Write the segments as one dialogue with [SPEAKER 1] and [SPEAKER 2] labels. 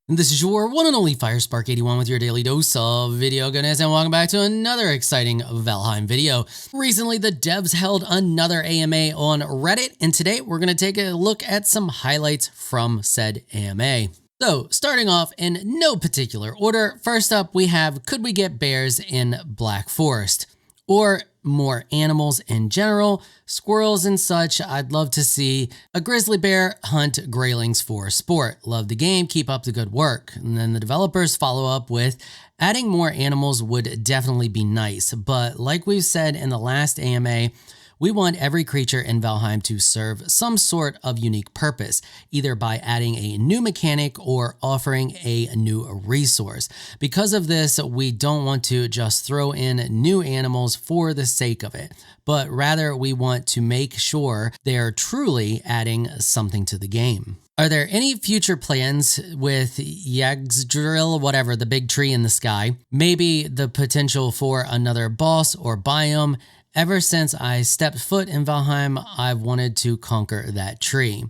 [SPEAKER 1] This is your one and only FireSpark81 with your daily dose of video goodness, and welcome back to another exciting Valheim video. Recently, the devs held another AMA on Reddit, and today we're going to take a look at some highlights from said AMA. So, starting off in no particular order, first up we have, could we get bears in Black Forest? Or more animals in general, squirrels and such. I'd love to see a grizzly bear hunt greylings for sport. Love the game, keep up the good work. And then the developers follow up with, adding more animals would definitely be nice, but like we've said in the last AMA, we want every creature in Valheim to serve some sort of unique purpose, either by adding a new mechanic or offering a new resource. Because of this, we don't want to just throw in new animals for the sake of it, but rather we want to make sure they're truly adding something to the game. Are there any future plans with 𝐿𝐸𝐷𝐪, whatever, the big tree in the sky? Maybe the potential for another boss or biome? Ever since I stepped foot in Valheim, I've wanted to conquer that tree.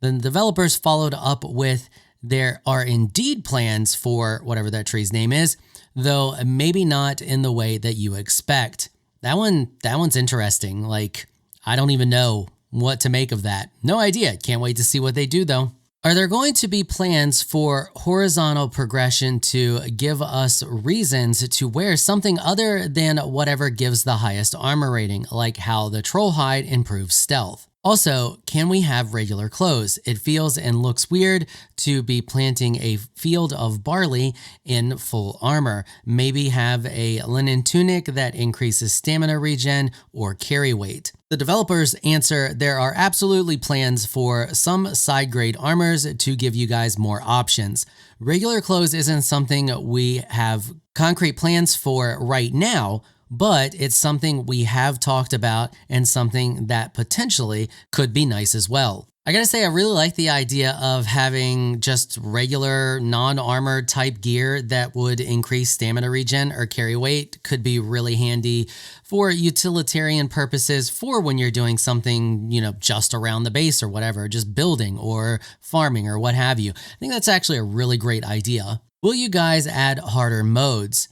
[SPEAKER 1] The developers followed up with, there are indeed plans for whatever that tree's name is, though maybe not in the way that you expect. That one's interesting. Like, I don't even know what to make of that. No idea. Can't wait to see what they do though. Are there going to be plans for horizontal progression to give us reasons to wear something other than whatever gives the highest armor rating, like how the troll hide improves stealth? Also, can we have regular clothes? It feels and looks weird to be planting a field of barley in full armor. Maybe have a linen tunic that increases stamina regen or carry weight. The developers answer, there are absolutely plans for some side grade armors to give you guys more options. Regular clothes isn't something we have concrete plans for right now, but it's something we have talked about and something that potentially could be nice as well. I gotta say, I really like the idea of having just regular non-armored type gear that would increase stamina regen or carry weight. Could be really handy for utilitarian purposes, for when you're doing something, just around the base or whatever, just building or farming or what have you. I think that's actually a really great idea. Will you guys add harder modes?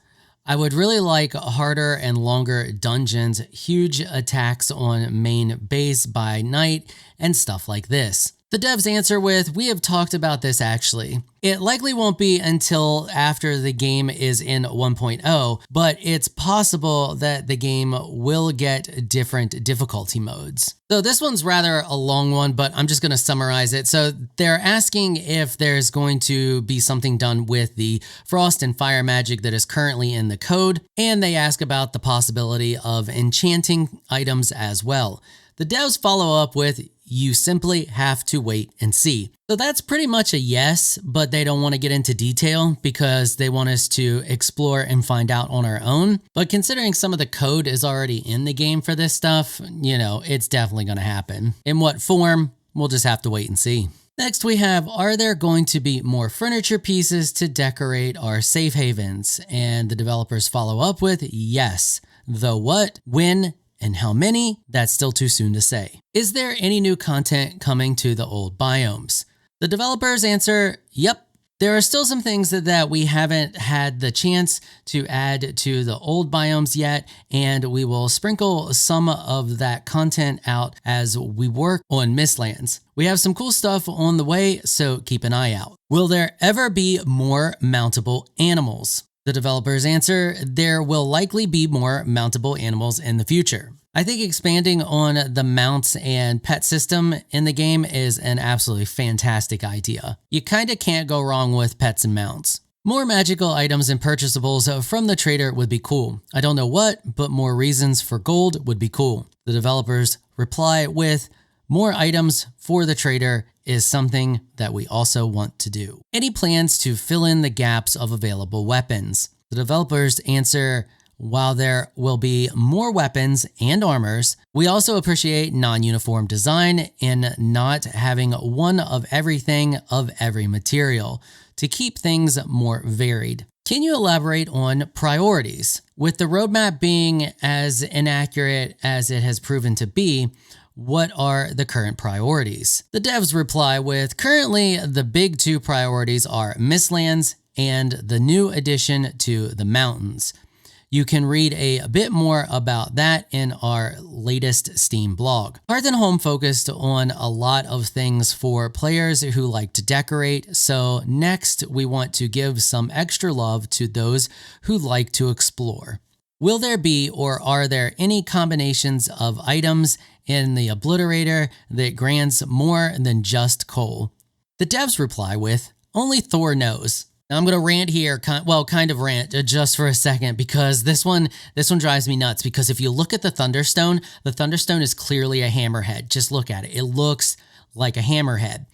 [SPEAKER 1] I would really like harder and longer dungeons, huge attacks on main base by night, and stuff like this. The devs answer with, we have talked about this actually. It likely won't be until after the game is in 1.0, but it's possible that the game will get different difficulty modes. So this one's rather a long one, but I'm just going to summarize it. So they're asking if there's going to be something done with the frost and fire magic that is currently in the code, and they ask about the possibility of enchanting items as well. The devs follow up with, you simply have to wait and see. So that's pretty much a yes, but they don't want to get into detail because they want us to explore and find out on our own. But considering some of the code is already in the game for this stuff, it's definitely going to happen. In what form? We'll just have to wait and see. Next we have, are there going to be more furniture pieces to decorate our safe havens? And the developers follow up with, yes. Though what, when, and how many, that's still too soon to say. Is there any new content coming to the old biomes? The developers answer, yep. There are still some things that we haven't had the chance to add to the old biomes yet, and we will sprinkle some of that content out as we work on Mistlands. We have some cool stuff on the way, so keep an eye out. Will there ever be more mountable animals? The developers answer, there will likely be more mountable animals in the future. I think expanding on the mounts and pet system in the game is an absolutely fantastic idea. You kinda can't go wrong with pets and mounts. More magical items and purchasables from the trader would be cool. I don't know what, but more reasons for gold would be cool. The developers reply with, more items for the trader is something that we also want to do. Any plans to fill in the gaps of available weapons? The developers answer, while there will be more weapons and armors, we also appreciate non-uniform design and not having one of everything of every material to keep things more varied. Can you elaborate on priorities? With the roadmap being as inaccurate as it has proven to be, what are the current priorities? The devs reply with, currently the big two priorities are Mistlands and the new addition to the mountains. You can read a bit more about that in our latest Steam blog. Hearth and Home focused on a lot of things for players who like to decorate, so next we want to give some extra love to those who like to explore. Will there be or are there any combinations of items in the Obliterator that grants more than just coal? The devs reply with, only Thor knows. Now I'm going to rant here, kind of rant just for a second, because this one drives me nuts, because if you look at the Thunderstone is clearly a hammerhead. Just look at it. It looks like a hammerhead.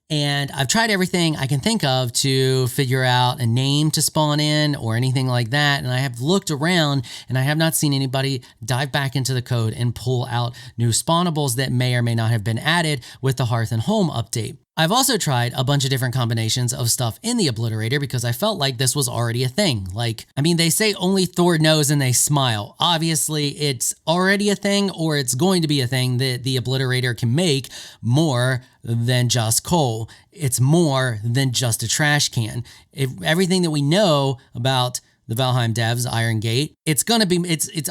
[SPEAKER 1] And I've tried everything I can think of to figure out a name to spawn in or anything like that. And I have looked around and I have not seen anybody dive back into the code and pull out new spawnables that may or may not have been added with the Hearth and Home update. I've also tried a bunch of different combinations of stuff in the Obliterator because I felt like this was already a thing. They say only Thor knows and they smile. Obviously, it's already a thing, or it's going to be a thing that the Obliterator can make more than just coal. It's more than just a trash can. Everything that we know about the Valheim devs, Iron Gate, it's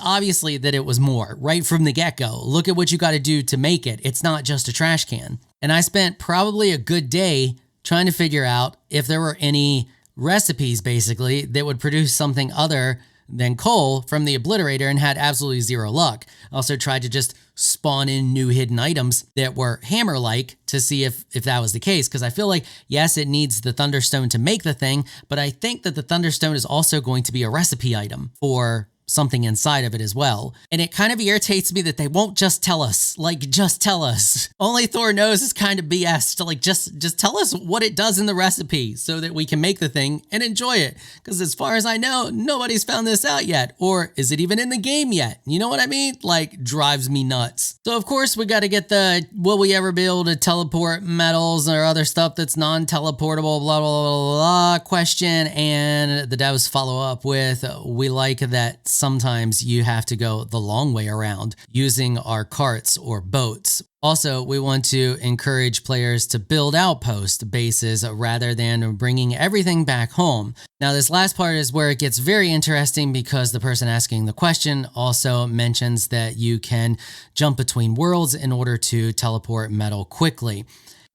[SPEAKER 1] obviously that it was more right from the get-go. Look at what you got to do to make it. It's not just a trash can. And I spent probably a good day trying to figure out if there were any recipes, basically, that would produce something other than coal from the Obliterator, and had absolutely zero luck. I also tried to just spawn in new hidden items that were hammer-like to see if that was the case, because I feel like, yes, it needs the Thunderstone to make the thing, but I think that the Thunderstone is also going to be a recipe item for something inside of it as well. And it kind of irritates me that they won't just tell us, just tell us. Only Thor knows is kind of BS to just tell us what it does in the recipe so that we can make the thing and enjoy it. Because as far as I know, nobody's found this out yet. Or is it even in the game yet? You know what I mean? Drives me nuts. So of course we got to get the, will we ever be able to teleport metals or other stuff that's non-teleportable, blah, blah, blah, blah, question. And the devs follow up with, we like that sometimes you have to go the long way around using our carts or boats. Also, we want to encourage players to build outpost bases rather than bringing everything back home. Now, this last part is where it gets very interesting, because the person asking the question also mentions that you can jump between worlds in order to teleport metal quickly.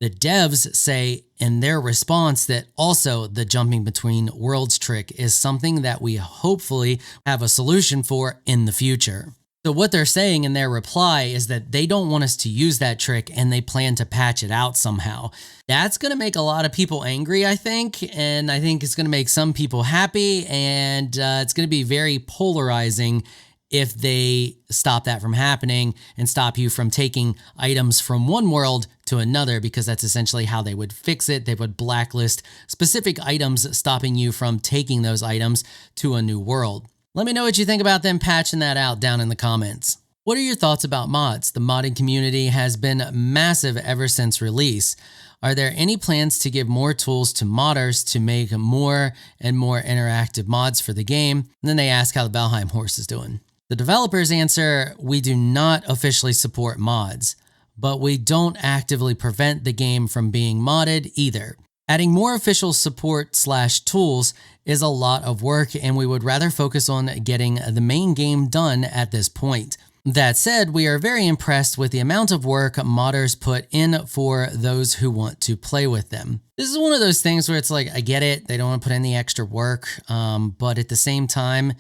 [SPEAKER 1] The devs say in their response that also the jumping between worlds trick is something that we hopefully have a solution for in the future. So what they're saying in their reply is that they don't want us to use that trick and they plan to patch it out somehow. That's going to make a lot of people angry, I think, and I think it's going to make some people happy, and it's going to be very polarizing if they stop that from happening and stop you from taking items from one world to another, because that's essentially how they would fix it. They would blacklist specific items, stopping you from taking those items to a new world. Let me know what you think about them patching that out down in the comments. What are your thoughts about mods? The modding community has been massive ever since release. Are there any plans to give more tools to modders to make more and more interactive mods for the game? And then they ask how the Valheim horse is doing. The developers answer, we do not officially support mods, but we don't actively prevent the game from being modded either. Adding more official support/tools is a lot of work, and we would rather focus on getting the main game done at this point. That said, we are very impressed with the amount of work modders put in for those who want to play with them. This is one of those things where it's I get it, they don't want to put in the extra work, but at the same time,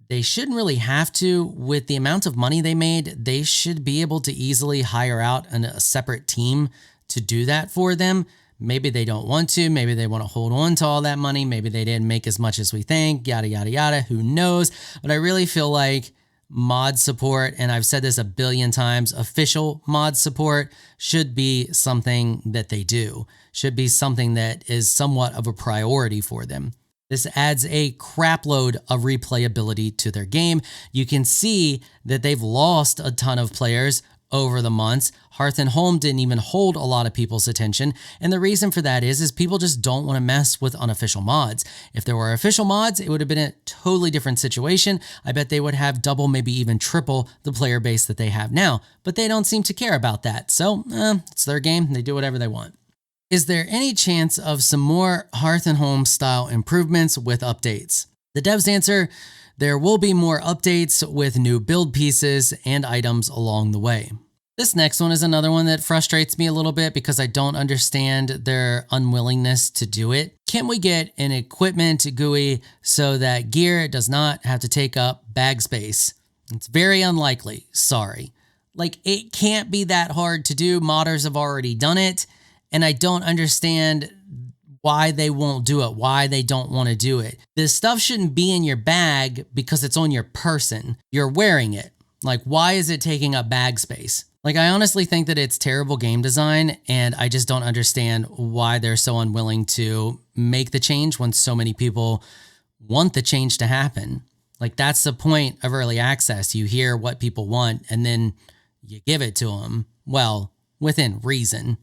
[SPEAKER 1] they shouldn't really have to. With the amount of money they made, they should be able to easily hire out a separate team to do that for them. Maybe they don't want to. Maybe they want to hold on to all that money. Maybe they didn't make as much as we think, yada, yada, yada. Who knows? But I really feel like mod support, and I've said this a billion times, official mod support should be something that they do, should be something that is somewhat of a priority for them. This adds a crapload of replayability to their game. You can see that they've lost a ton of players over the months. Hearth and Home didn't even hold a lot of people's attention, and the reason for that is people just don't want to mess with unofficial mods. If there were official mods, it would have been a totally different situation. I bet they would have double, maybe even triple the player base that they have now, but they don't seem to care about that. So, it's their game. They do whatever they want. Is there any chance of some more Hearth and Home style improvements with updates? The devs answer, there will be more updates with new build pieces and items along the way. This next one is another one that frustrates me a little bit because I don't understand their unwillingness to do it. Can't we get an equipment GUI so that gear does not have to take up bag space? It's very unlikely, sorry. Like, it can't be that hard to do. Modders have already done it. And I don't understand why they won't do it, why they don't want to do it. This stuff shouldn't be in your bag because it's on your person. You're wearing it. Like, why is it taking up bag space? Like, I honestly think that it's terrible game design, and I just don't understand why they're so unwilling to make the change when so many people want the change to happen. Like, that's the point of early access. You hear what people want, and then you give it to them. Well, within reason.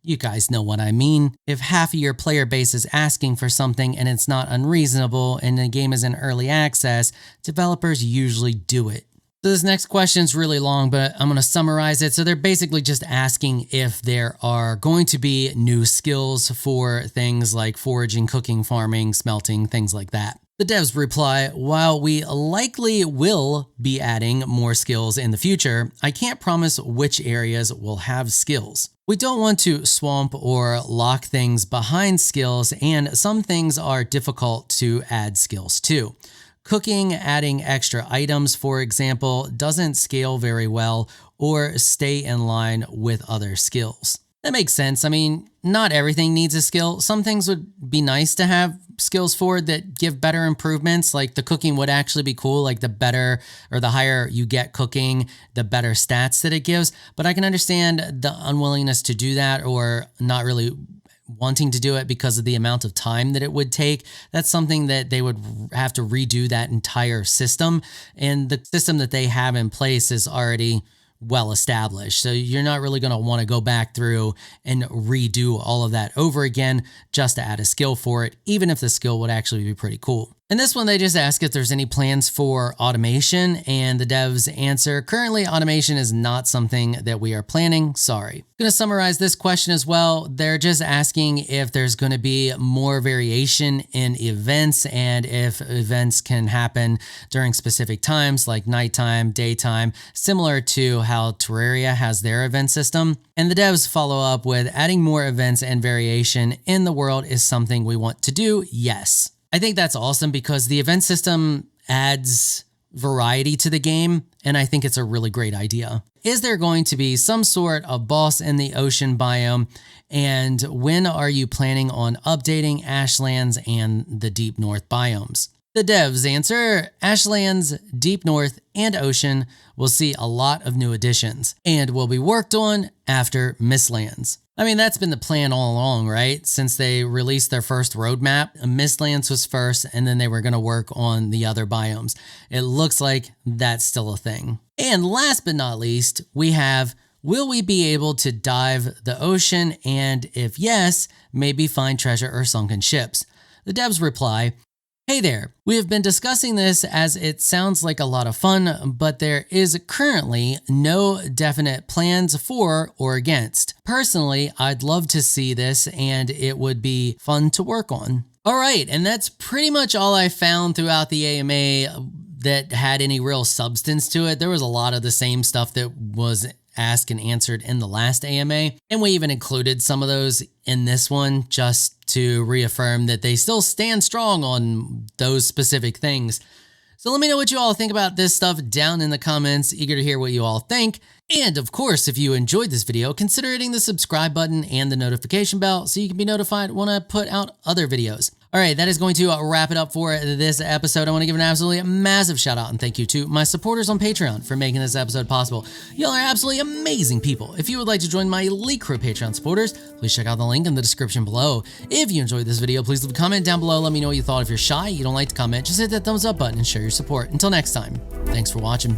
[SPEAKER 1] You guys know what I mean. If half of your player base is asking for something and it's not unreasonable and the game is in early access, developers usually do it. So this next question is really long, but I'm going to summarize it. So they're basically just asking if there are going to be new skills for things like foraging, cooking, farming, smelting, things like that. The devs reply, while we likely will be adding more skills in the future, I can't promise which areas will have skills. We don't want to swamp or lock things behind skills, and some things are difficult to add skills to. Cooking, adding extra items, for example, doesn't scale very well or stay in line with other skills. That makes sense. I mean, not everything needs a skill. Some things would be nice to have skills for that give better improvements. Like the cooking would actually be cool. Like the better or the higher you get cooking, the better stats that it gives. But I can understand the unwillingness to do that or not really wanting to do it because of the amount of time that it would take. That's something that they would have to redo that entire system. And the system that they have in place is already well established. So you're not really going to want to go back through and redo all of that over again just to add a skill for it, even if the skill would actually be pretty cool. In this one, they just ask if there's any plans for automation, and the devs answer, currently automation is not something that we are planning, sorry. I'm going to summarize this question as well. They're just asking if there's going to be more variation in events and if events can happen during specific times like nighttime, daytime, similar to how Terraria has their event system. And the devs follow up with adding more events and variation in the world is something we want to do, yes. I think that's awesome because the event system adds variety to the game, and I think it's a really great idea. Is there going to be some sort of boss in the ocean biome? And when are you planning on updating Ashlands and the Deep North biomes? The devs answer, Ashlands, Deep North, and Ocean will see a lot of new additions and will be worked on after Mistlands. I mean, that's been the plan all along, right? Since they released their first roadmap, Mistlands was first, and then they were going to work on the other biomes. It looks like that's still a thing. And last but not least, we have, will we be able to dive the ocean? And if yes, maybe find treasure or sunken ships? The devs reply, hey there, we have been discussing this as it sounds like a lot of fun, but there is currently no definite plans for or against. Personally, I'd love to see this and it would be fun to work on. All right, and that's pretty much all I found throughout the AMA that had any real substance to it. There was a lot of the same stuff that was asked and answered in the last AMA, and we even included some of those in this one just to reaffirm that they still stand strong on those specific things. So let me know what you all think about this stuff down in the comments. Eager to hear what you all think. And of course, if you enjoyed this video, consider hitting the subscribe button and the notification bell so you can be notified when I put out other videos. All right, that is going to wrap it up for this episode. I want to give an absolutely massive shout out and thank you to my supporters on Patreon for making this episode possible. Y'all are absolutely amazing people. If you would like to join my elite crew of Patreon supporters, please check out the link in the description below. If you enjoyed this video, please leave a comment down below. Let me know what you thought. If you're shy, you don't like to comment, just hit that thumbs up button and share your support. Until next time, thanks for watching.